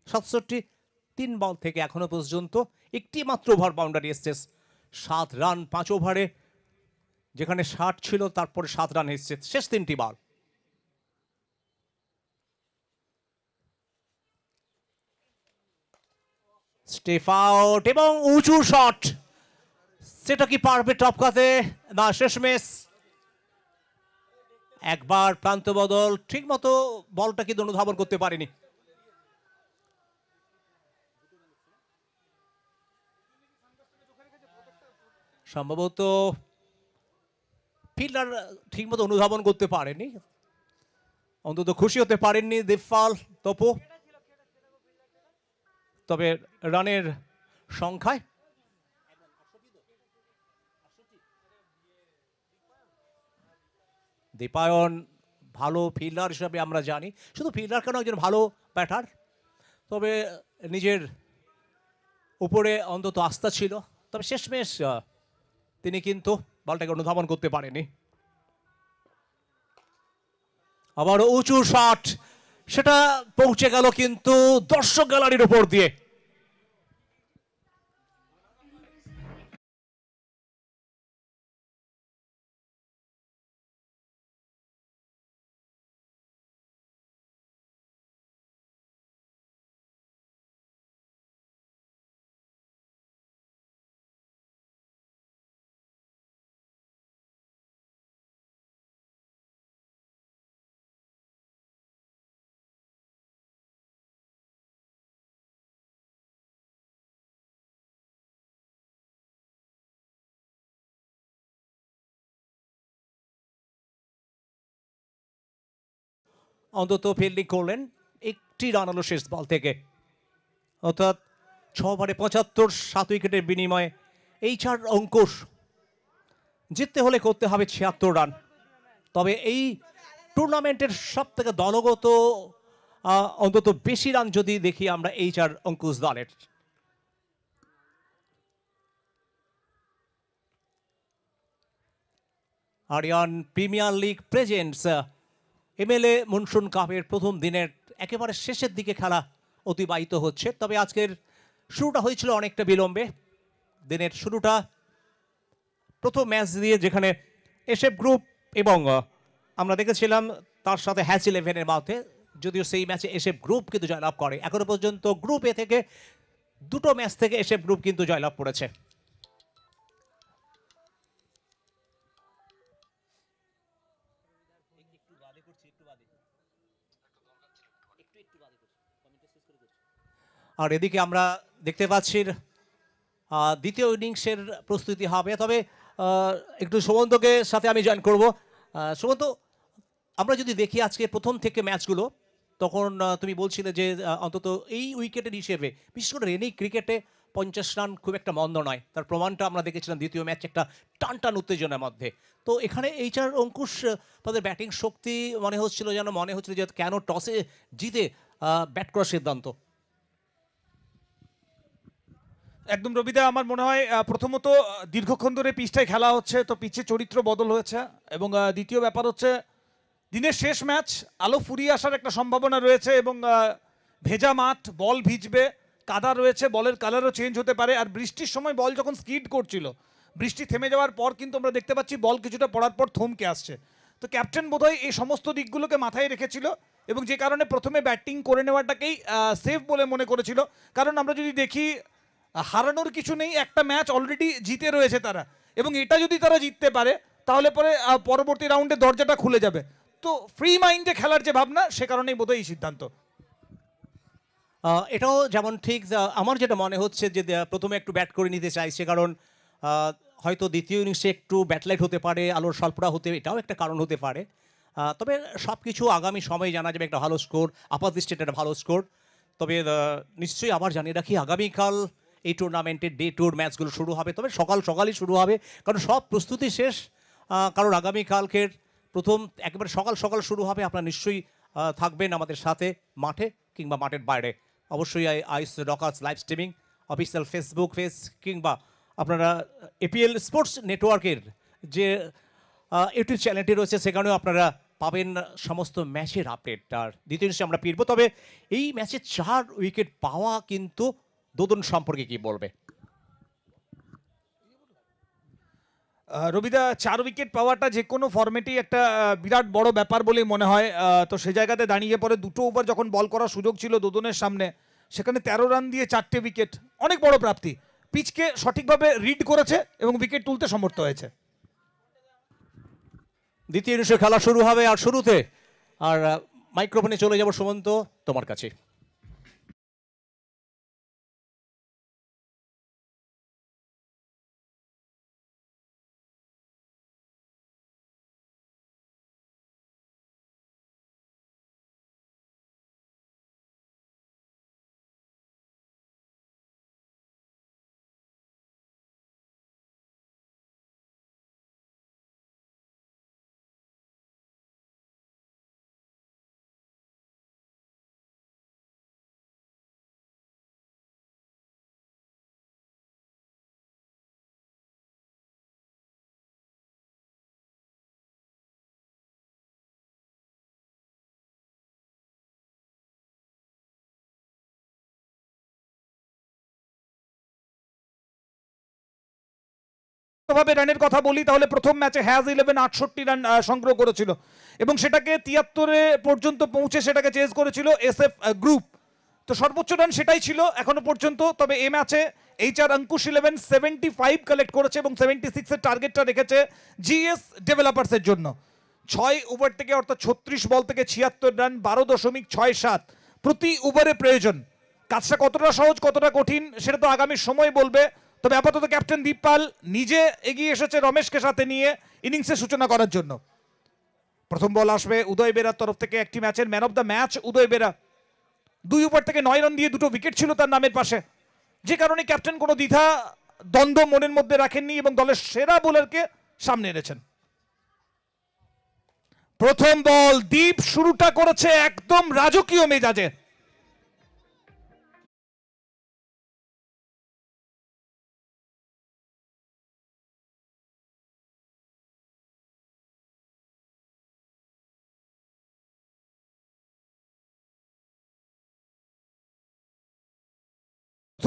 C: 67 3 বল থেকে এখনো পর্যন্ত একটি মাত্র ওভার বাউন্ডারি এসছে। 7 রান 5 ওভারে, যেখানে 60 ছিল তারপরে 7 রান এসছে শেষ 3টি বল। স্টেপ আউট এবং উঁচু শট, সেটা কি পারবে টপকাতে না শেষমেশ। একবার প্রান্ত বদল, ঠিক মতো বলটা কিন্তু অনুধাবন করতে পারেনি। সম্ভবত ফিল্ডার ঠিক মতো অনুধাবন করতে পারেনি, অন্তত খুশি হতে পারেননি দীপপাল তপু। তবে রানের সংখ্যায় দীপায়ন ভালো ফিল্ডার হিসাবে আমরা জানি, শুধু ফিল্ডার কেন একজন ভালো ব্যাটার। তবে নিজের উপরে অন্তত আস্থা ছিল, তবে শেষমেশ তিনি কিন্তু বলটাকে অনুধাবন করতে পারেনি। আবার উঁচু শট, সেটা পৌঁছে গেল কিন্তু দর্শক গ্যালারির উপর দিয়ে। অন্তত ফিল্ডিং করলেন, একটি রান হলো শেষ বল থেকে, অর্থাৎ 6 ওভারে 75, 7 উইকেটের বিনিময়ে HR অঙ্কুশ জিততে হলে করতে হবে 76 রান। তবে এই টুর্নামেন্টের সব থেকে দলগত অন্তত বেশি রান যদি দেখি আমরা HR অঙ্কুশ দলের। Aryan premier league presents MLA monsoon কাপের প্রথম দিনের একেবারে শেষের দিকে খেলা অতিবাহিত হচ্ছে। তবে আজকের শুরুটা হয়েছিল অনেকটা বিলম্বে। দিনের শুরুটা প্রথম ম্যাচ দিয়ে, যেখানে এসএফ গ্রুপ এবং আমরা দেখেছিলাম তার সাথে হ্যাচ ইলেভেনের মধ্যে, যদিও সেই ম্যাচে এসএফ গ্রুপ কিন্তু জয়লাভ করে। এখনো পর্যন্ত গ্রুপ এ থেকে দুটো ম্যাচ থেকে এসএফ গ্রুপ কিন্তু জয়লাভ করেছে। আর এদিকে আমরা দেখতে পাচ্ছি দ্বিতীয় ইনিংসের প্রস্তুতি হবে। তবে একটু সুমন্তকে সাথে আমি জয়েন করব। সুমন্ত, আমরা যদি দেখি আজকে প্রথম থেকে ম্যাচগুলো, তখন তুমি বলছিলে যে অন্তত এই উইকেটের হিসেবে, বিশেষ করে রেনি ক্রিকেটে 50 রান খুব একটা মন্দ নয়। তার প্রমাণটা আমরা দেখেছিলাম দ্বিতীয় ম্যাচ একটা টান উত্তেজনার মধ্যে। তো এখানে এইচআর অঙ্কুশ তাদের ব্যাটিং শক্তি মনে হচ্ছিল যে কেন টসে জিতে ব্যাট করার সিদ্ধান্ত।
A: একদম রবিদা, আমার মনে হয় প্রথমত দীর্ঘক্ষণ ধরে পিচটায় খেলা হচ্ছে, তো পিচে চরিত্র বদল হয়েছে। এবং দ্বিতীয় ব্যাপার হচ্ছে দিনের শেষ ম্যাচ, আলো ফুরিয়ে আসার একটা সম্ভাবনা রয়েছে। এবং ভেজা মাঠ, বল ভিজবে, কাদা রয়েছে, বলের কালারও চেঞ্জ হতে পারে। আর বৃষ্টির সময় বল যখন স্কিড করছিল, বৃষ্টি থেমে যাওয়ার পর কিন্তু আমরা দেখতে পাচ্ছি বল কিছুটা পড়ার পর থমকে আসছে। তো ক্যাপ্টেন বোধহয় এই সমস্ত দিকগুলোকে মাথায় রেখেছিল এবং যে কারণে প্রথমে ব্যাটিং করে নেওয়াটাকেই সেফ বলে মনে করেছিল। কারণ আমরা যদি দেখি, হারানোর কিছু নেই, একটা ম্যাচ অলরেডি জিতে রয়েছে তারা। এবং এটা যদি তারা জিততে পারে তাহলে পরে পরবর্তী রাউন্ডে দরজাটা খুলে যাবে। তো ফ্রি মাইন্ডে খেলার যে ভাবনা, সে কারণেই বোধহয় এই সিদ্ধান্ত।
C: এটাও যেমন ঠিক, আমার যেটা মনে হচ্ছে যে প্রথমে একটু ব্যাট করে নিতে চাইছে, কারণ হয়তো দ্বিতীয় ইনিংসে একটু ব্যাটলাইট হতে পারে, আলোর স্বল্পতা হতে, এটাও একটা কারণ হতে পারে। তবে সব কিছু আগামী সময়ে জানা যাবে। একটা ভালো স্কোর, আপাতদৃষ্টিতে একটা ভালো স্কোর। তবে নিশ্চয়ই আবার জানিয়ে রাখি, আগামীকাল এই টুর্নামেন্টের ডে টুর ম্যাচগুলো শুরু হবে। তবে সকালই শুরু হবে, কারণ সব প্রস্তুতি শেষ। কারণ আগামীকালকের প্রথম একেবারে সকাল শুরু হবে। আপনারা নিশ্চয়ই থাকবেন আমাদের সাথে মাঠে কিংবা মাঠের বাইরে। অবশ্যই Ice Rockers live streaming official Facebook page কিংবা আপনারা এপিএল স্পোর্টস নেটওয়ার্কের যে ইউটিউব চ্যানেলটি রয়েছে, সেখানেও আপনারা পাবেন সমস্ত ম্যাচের আপডেট। আর দ্বিতীয় ইনিংসে আমরা ফিরবো। তবে এই ম্যাচে 4 উইকেট পাওয়া কিন্তু দোদন সম্পর্কে কি বলবে?
A: রবিদা, 4 উইকেট পাওয়াটা যে কোনো ফরম্যাটেই একটা বিরাট বড় ব্যাপার বলেই মনে হয়। তো সে জায়গাতে দাঁড়িয়ে পরে দুটো ওভার যখন বল করার সুযোগ ছিল দোদনের সামনে, সেখানে 13 রান দিয়ে 4টে উইকেট, অনেক বড় প্রাপ্তি। পিচকে সঠিকভাবে রিড করেছে এবং উইকেট তুলতে সমর্থ হয়েছে।
C: দ্বিতীয় ইনিংসে খেলা শুরু হবে, আর শুরুতে মাইক্রোফোনে চলে যাব সুমন্ত তোমার কাছে।
A: ভাবে রানের কথা বলি, তাহলে প্রথম ম্যাচে হ্যাজ 11 68 রান সংগ্রহ করেছিল এবং সেটাকে 73 পর্যন্ত পৌঁছে সেটাকে চেজ করেছিল এসএফ গ্রুপ। তো সর্বোচ্চ রান সেটাই ছিল এখনো পর্যন্ত। তবে এই ম্যাচে এইচআর অঙ্কুশ 11 75 কালেক্ট করেছে এবং 76 এর টার্গেটটা রেখেছে জিএস ডেভেলপার্সের জন্য। 6 ওভার থেকে, অর্থাৎ 36 বল থেকে 76 রান, 12.67 প্রতি ওভারে প্রয়োজন। কাজটা কতটা সহজ কতটা কঠিন সেটা তো আগামী সময় বলবে। তবে আপাতত ক্যাপ্টেন দীপ পাল নিজে এগিয়ে এসেছে রমেশকে সাথে নিয়ে ইনিংসের সূচনা করার জন্য। প্রথম বল আসবে উদয় বেরার তরফ থেকে, একটি ম্যাচের man of the match Uday Bera. 2 over থেকে 9 রান দিয়ে 2টো উইকেট ছিল তার নামের পাশে, যে কারণে ক্যাপ্টেন কোনো দ্বিধা দ্বন্দ্ব মনের মধ্যে রাখেননি এবং দলের সেরা বোলারকে সামনে এনেছেন। প্রথম বল, দীপ শুরুটা করেছে একদম রাজকীয় মেজাজে।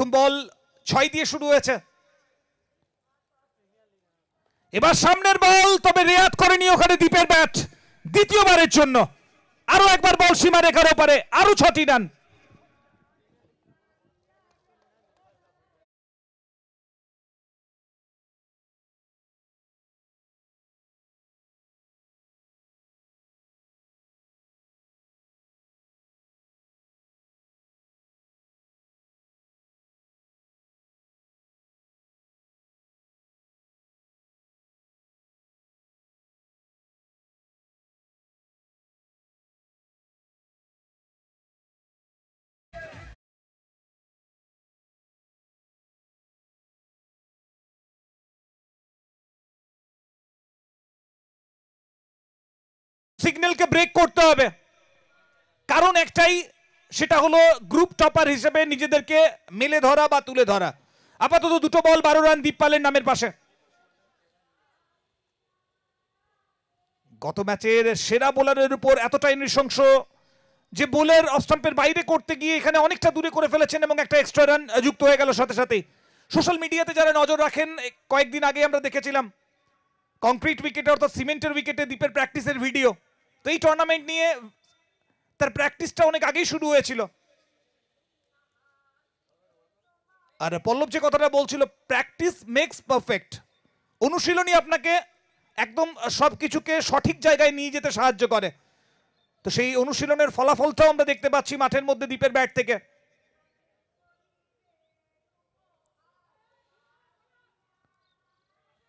A: প্রথম বল 6 দিয়ে শুরু হয়েছে। এবার সামনের বল, তবে রেয়াত করেনি ওখানে দীপের ব্যাট। দ্বিতীয়বারের জন্য আরো একবার বল সীমা রেখার ওপারে, আরো 6টি রান। সিগন্যালকে ব্রেক করতে হবে, কারণ একটাই, সেটা হলো গ্রুপ টপার হিসেবে নিজেদেরকে মেলে ধরা বা তুলে ধরা। আপাতত 2 বল 12 রান দীপপালের নামের পাশে। গত ম্যাচের সেরা বোলারের উপর এতটাই নৃশংস যে বোলার অফ স্টাম্পের বাইরে করতে গিয়ে এখানে অনেকটা দূরে করে ফেলেছেন এবং একটা এক্সট্রা রান যুক্ত হয়ে গেল সাথে সাথেই। সোশ্যাল মিডিয়াতে যারা নজর রাখেন, কয়েকদিন আগে আমরা দেখেছিলাম কংক্রিট উইকেটে অর্থাৎ সিমেন্টের উইকেটে দীপের প্র্যাকটিসের ভিডিও। তো এই টুর্নামেন্ট নিয়ে তার প্র্যাকটিসটা অনেক আগেই শুরু হয়েছিল। আর পল্লব যে কথাটা বলছিল, প্র্যাকটিস মেক্স পারফেক্ট। অনুশীলনী আপনাকে একদম সবকিছুকে সঠিক জায়গায় নিয়ে যেতে সাহায্য করে। তো সেই অনুশীলনের ফলাফলটাও আমরা দেখতে পাচ্ছি মাঠের মধ্যে দীপের ব্যাট থেকে।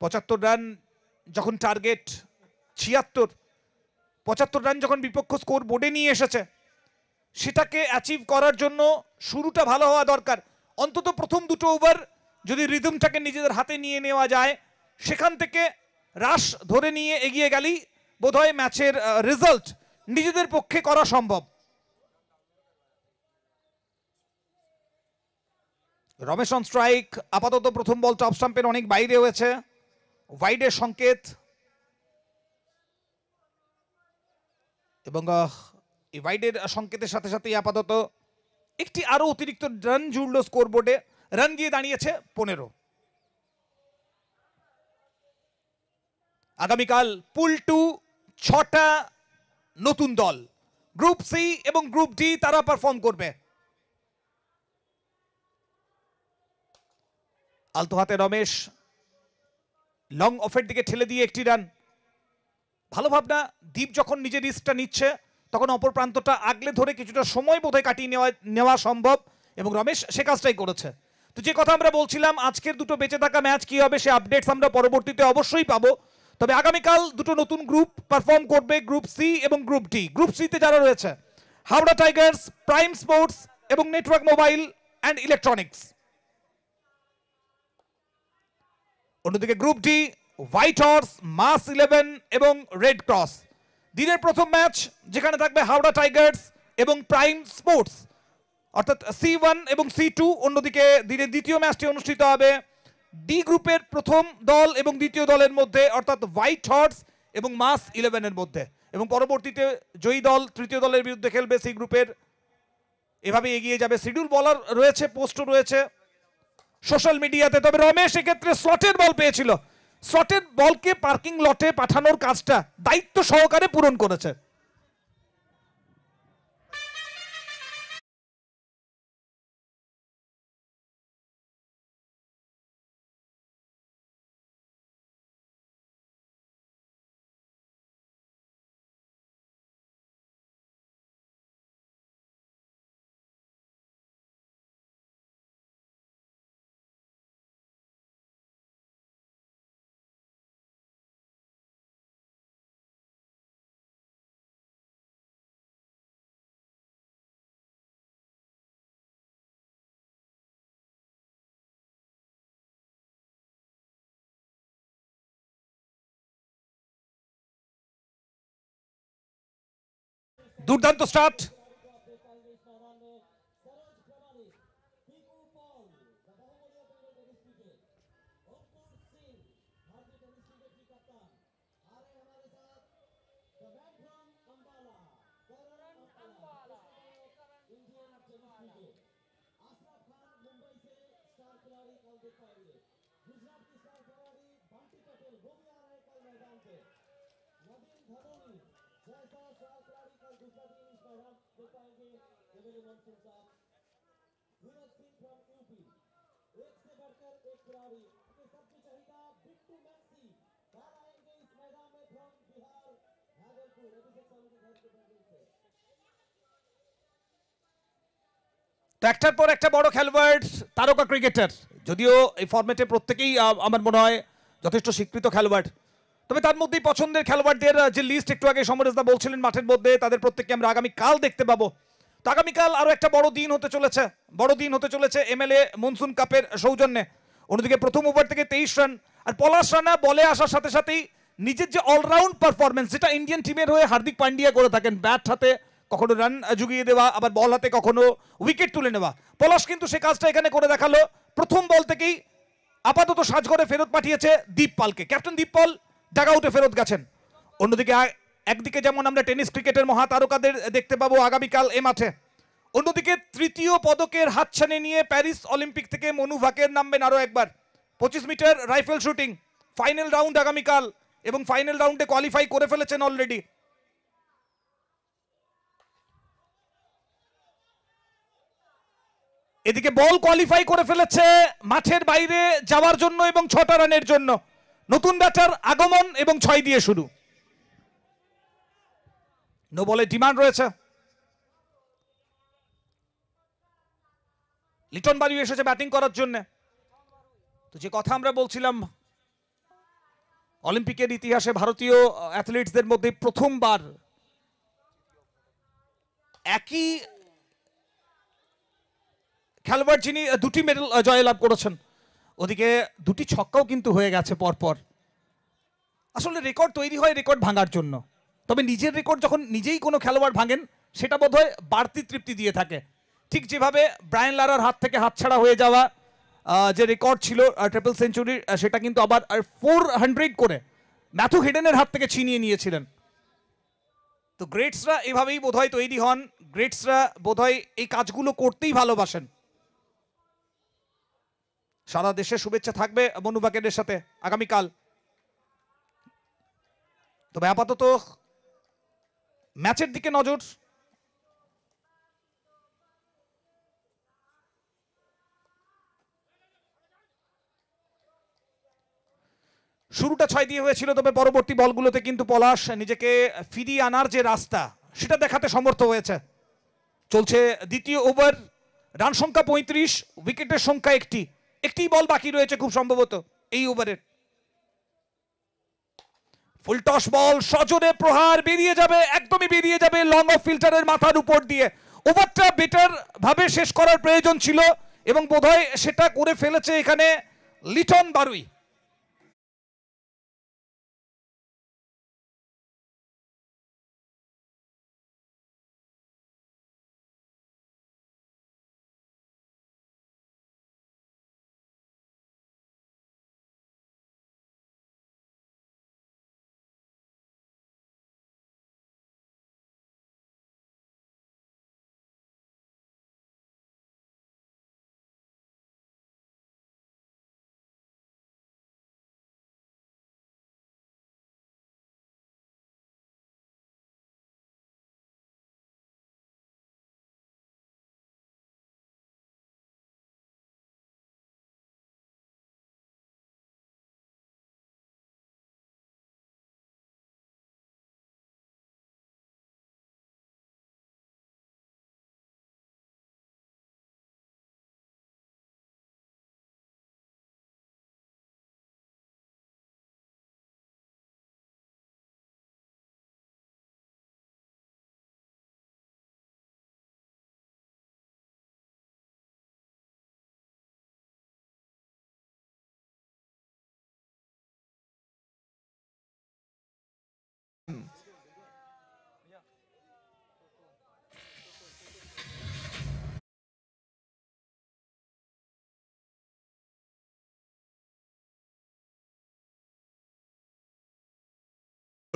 A: পঁচাত্তর রান যখন টার্গেট, 75 রান যখন বিপক্ষ স্কোর বোর্ডে নিয়ে এসেছে, সেটাকে অ্যাচিভ করার জন্য শুরুটা ভালো হওয়া দরকার। অন্তত প্রথম 2 ওভার যদি রিদমটাকে নিজেদের হাতে নিয়ে নেওয়া যায়, সেখান থেকে রাশ ধরে নিয়ে এগিয়ে গেলেই বোধহয় ম্যাচের রেজাল্ট নিজেদের পক্ষে করা সম্ভব। Ramesh on strike. আপাতত প্রথম বল টপ স্টাম্পের অনেক বাইরে হয়েছে, ওয়াইডের সংকেত। এবং এই ওয়াইডের সংকেতের সাথে সাথে আপাতত একটি আরো অতিরিক্ত রান জুড়ল স্কোর বোর্ডে। রান গিয়ে দাঁড়িয়েছে 15। আগামীকাল পুল 2 6টা নতুন দল, গ্রুপ সি এবং গ্রুপ ডি, তারা পারফর্ম করবে। আলতো হাতে রমেশ লং অফের দিকে ঠেলে দিয়ে একটি রান। ভালো ভাবনা, দীপ যখন নিজের রিস্কটা নিচ্ছে তখন অপর প্রান্তটা আগলে ধরে কিছুটা সময় বোধহয় কাটিয়ে নেওয়া সম্ভব, এবং রমেশ সে কাজটাই করেছে। তো যে কথা আমরা বলছিলাম, আজকের 2 বেঁচে থাকা ম্যাচ কি হবে সে আপডেটস আমরা পরবর্তীতে অবশ্যই পাবো। তবে আগামীকাল 2 নতুন গ্রুপ পারফর্ম করবে, গ্রুপ সি এবং গ্রুপ ডি। গ্রুপ সিতে যারা রয়েছে হাওড়া টাইগার্স, প্রাইম স্পোর্টস এবং নেটওয়ার্ক মোবাইল অ্যান্ড ইলেকট্রনিক্স। অন্যদিকে গ্রুপ ডি হোয়াইট হর্স, মাস 11 এবং রেড ক্রস। দিনের প্রথম ম্যাচ যেখানে থাকবে হাওড়া টাইগার্স এবং প্রাইম স্পোর্টস, অর্থাৎ C1 এবং C2। অন্যদিকে দিনের দ্বিতীয় ম্যাচটি অনুষ্ঠিত হবে ডি গ্রুপের প্রথম দল এবং দ্বিতীয় দলের মধ্যে, অর্থাৎ হোয়াইট হর্স এবং মাস 11-এর মধ্যে, এবং পরবর্তীতে জয়ী দল তৃতীয় দলের বিরুদ্ধে খেলবে সি গ্রুপের। এভাবে এগিয়ে যাবে। শিডিউল বলার রয়েছে, পোস্টও রয়েছে সোশ্যাল মিডিয়াতে। তবে রমেশ এক্ষেত্রে স্লটের বল পেয়েছিল, স্লটের বলকে পার্কিং লটে পাঠানোর কাজটা দায়িত্ব সহকারে পূরণ করেছে। দুর্দান্ত স্টার্ট। তো একটার পর একটা বড় খেলোয়াড়, তারকা ক্রিকেটার, যদিও এই ফরম্যাটে প্রত্যেকেই আমার মনে হয় যথেষ্ট স্বীকৃত খেলোয়াড়, তবে তার মধ্যেই পছন্দের খেলোয়াড়দের যে লিস্ট একটু আগে সমরেশদা বলছিলেন মাঠের মধ্যে, তাদের প্রত্যেককে আমরা আগামীকাল দেখতে পাবো। তো আগামীকাল আরও একটা বড় দিন হতে চলেছে, বড় দিন হতে চলেছে এমএলএ মনসুন কাপের সৌজন্যে। অন্যদিকে প্রথম ওভার থেকে 23 রান, আর পলাশ রানা বলে আসার সাথে সাথেই নিজের যে অলরাউন্ড পারফরমেন্স, যেটা ইন্ডিয়ান টিমের হয়ে হার্দিক পান্ডিয়া করে থাকেন, ব্যাট হাতে কখনো রান জুগিয়ে দেওয়া, আবার বল হাতে কখনো উইকেট তুলে নেওয়া, পলাশ কিন্তু সে কাজটা এখানে করে দেখালো। প্রথম বল থেকেই আপাতত সাজঘরে ফেরত পাঠিয়েছে দীপ পালকে, ক্যাপ্টেন দীপ পাল ডাগআউটে ফেরত গেছেন। অন্যদিকে একদিকে যেমন আমরা টেনিস ক্রিকেটের মহাতারকাদের দেখতে পাবো আগামীকাল এ মাঠে, অন্যদিকে তৃতীয় পদকের হাতছানি নিয়ে প্যারিস অলিম্পিক থেকে মনু ভাকের নামবেন আরও একবার। 25 metre rifle shooting final round আগামীকাল, এবং ফাইনাল রাউন্ডে কোয়ালিফাই করে ফেলেছেন অলরেডি। এদিকে বল কোয়ালিফাই করে ফেলেছে মাঠের বাইরে যাওয়ার জন্য এবং 6টা রানের জন্য। নতুন ব্যাটার আগমন এবং 6 দিয়ে শুরু। নো বলে ডিমান্ড রয়েছে। লিটন বাড়ি এসেছে ব্যাটিং করার জন্য। তো যে কথা আমরা বলছিলাম, অলিম্পিকের ইতিহাসে ভারতীয় অ্যাথলিটসদের মধ্যে প্রথমবার একই খেলোয়াড় যিনি দুটি মেডেল জয়লাভ করেছেন, ওদিকে দুটি ছক্কাও কিন্তু হয়ে গেছে পরপর। আসলে রেকর্ড তৈরি হয় রেকর্ড ভাঙার জন্য, তবে নিজের রেকর্ড যখন নিজেই কোনো খেলোয়াড় ভাঙেন সেটা বোধহয় বাড়তি তৃপ্তি দিয়ে থাকে। ঠিক যেভাবে ব্রায়ান লারার হাত থেকে হাতছাড়া হয়ে যাওয়া যে রেকর্ড ছিল ট্রিপল সেঞ্চুরি, সেটা কিন্তু আবার 400 করে ম্যাথু হেডেনের হাত থেকে ছিনিয়ে নিয়েছিলেন। তো গ্রেটসরা এভাবেই বোধহয় তৈরি হন, গ্রেটসরা বোধহয় এই কাজগুলো করতেই ভালোবাসেন। সারা দেশে শুভেচ্ছা থাকবে মনু ভাকেরের সাথে আগামীকাল। তবে আপাতত ম্যাচের দিকে নজর। শুরুটা 6 দিয়ে হয়েছিল, তবে পরবর্তী বলগুলোতে কিন্তু পলাশ নিজেকে ফিরিয়ে আনার যে রাস্তা সেটা দেখাতে সমর্থ হয়েছে। চলছে দ্বিতীয় ওভার, রান সংখ্যা 35, উইকেটের সংখ্যা একটি বল বাকি রয়েছে খুব সম্ভবত এই ওভারের। ফুল টস বল, সজোরে প্রহার, বেরিয়ে যাবে, একদমই বেরিয়ে যাবে লং অফ ফিল্টারের মাথার উপর দিয়ে। ওভারটা বেটার ভাবে শেষ করার প্রয়োজন ছিল এবং বোধহয় সেটা করে ফেলেছে এখানে লিটন বারুই।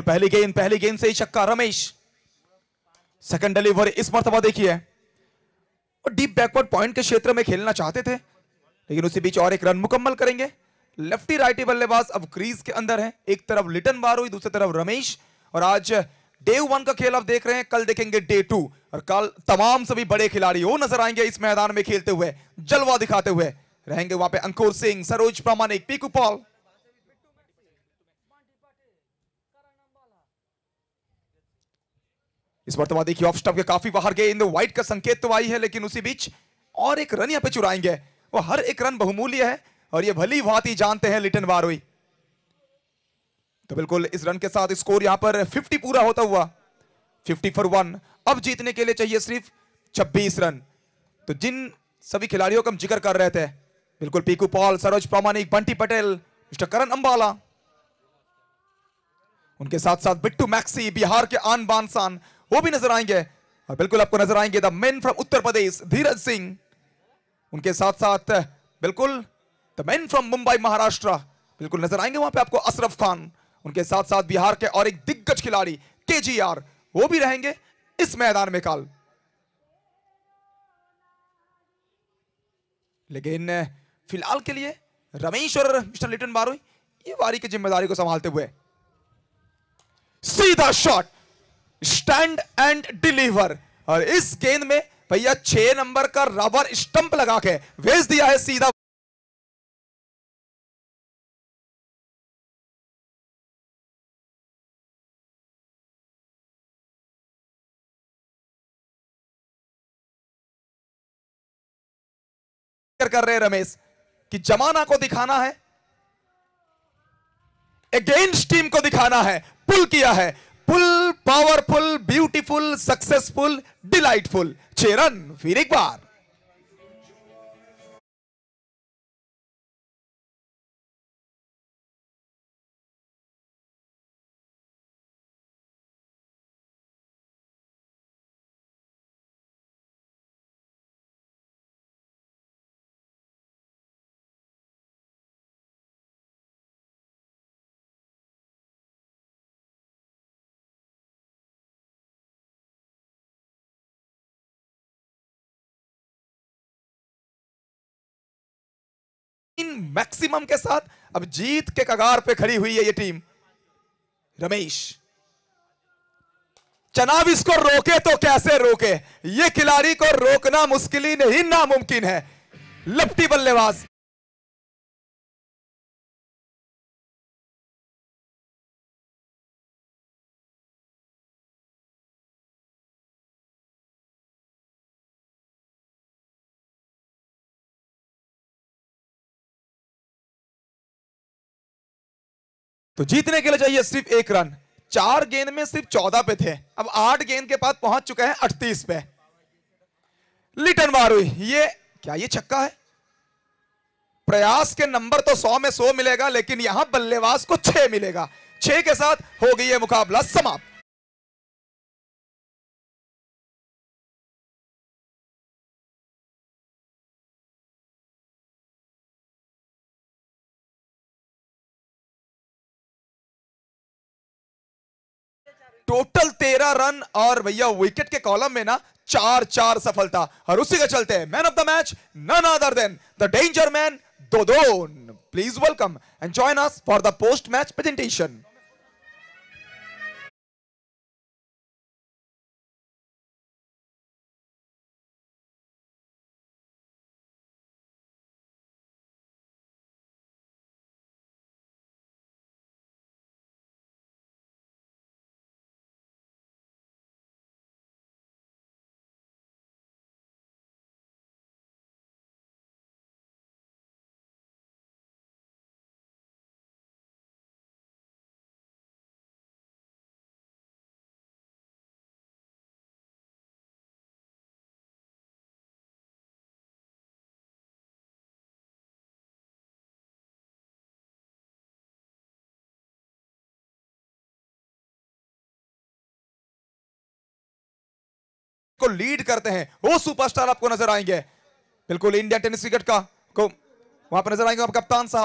B: पहली गेंद से ही छक्का रमेश। सेकंड डिलीवरी इस मर्तबा देखिए, और डीप बैकवर्ड पॉइंट के क्षेत्र में खेलना चाहते थे लेकिन उसी बीच और एक रन मुकम्मल करेंगे। लेफ्टी राइटी बल्लेबाज अब क्रीज के अंदर हैं, एक तरफ लिटन बारोई, दूसरी तरफ रमेश। और आज डे 1 का खेल आप देख रहे हैं, कल देखेंगे डे 2 और कल तमाम सभी बड़े खिलाड़ी वो नजर आएंगे इस मैदान में खेलते हुए, जलवा दिखाते हुए रहेंगे। वहां पे अंकुर सिंह, सरोज प्रामाणिक, पीकू पॉल। इस मरतबा देखिए ऑफ स्टंप के काफी बाहर गए, इन वाइट का संकेत तो आई है, लेकिन उसी बीच और एक रन यहां पे चुराएंगे। वो हर एक रन बहुमूल्य है और ये भली भांति जानते हैं लिटन बारोई। तो बिल्कुल इस रन के साथ स्कोर यहां पर 50 पूरा होता हुआ 50 for 1। अब जीतने के लिए चाहिए सिर्फ 26 रन। तो जिन सभी खिलाड़ियों का हम जिक्र कर रहे थे, बिल्कुल पीकू पॉल, सरोज प्रामाणिक, बंटी पटेल, मिस्टर करण अंबाला, उनके साथ साथ बिट्टू मैक्सी, बिहार के आन बान शान, वो भी नजर आएंगे। और बिल्कुल आपको नजर आएंगे the main from Uttar Pradesh, Dheeraj Singh. उनके साथ साथ बिल्कुल the main from Mumbai Maharashtra, बिल्कुल नजर आएंगे वहां पे आपको अशरफ खान। उनके साथ साथ बिहार के और एक दिग्गज खिलाड़ी केजीआर, वो भी रहेंगे इस मैदान में कल। लेकिन फिलहाल के लिए रमेश और मिस्टर लिटन बारोई ये वारी की जिम्मेदारी को संभालते हुए, सीधा शॉट, स्टैंड एंड डिलीवर। और इस गेंद में भैया 6 नंबर का रबर स्टंप लगा के भेज दिया है सीधा। कर रहे रमेश कि जमाना को दिखाना है, अगेंस्ट टीम को दिखाना है, पुल किया है, pull, powerful, beautiful, successful, delightful. 6 run फिर एक बार। मैक्सिमम के साथ अब जीत के कगार पे खड़ी हुई है ये टीम। रमेश, जनाब इसको रोके तो कैसे रोके, ये खिलाड़ी को रोकना मुश्किल ही नहीं नामुमकिन है। लपटी बल्लेबाज, तो जीतने के लिए चाहिए सिर्फ 1 रन। 4 गेंद में सिर्फ 14 पे थे, अब 8 गेंद के बाद पहुंच चुके हैं 38 पे। लिटन बारोई, ये क्या ये छक्का है? प्रयास के नंबर तो 100 में 100 मिलेगा, लेकिन यहां बल्लेबाज को 6 मिलेगा। 6 के साथ हो गई है मुकाबला समाप्त। टोटल 13 रन और भैया विकेट के कॉलम में ना 4-4 सफलता। और उसी के चलते man of the match none other than the danger man Dodon. Please welcome and join us for the post match presentation. को लीड करते हैं वो सुपरस्टार आपको नजर आएंगे। बिल्कुल इंडियन टेनिस क्रिकेट का को वहां पर नजर आएंगे कप्तान साहब।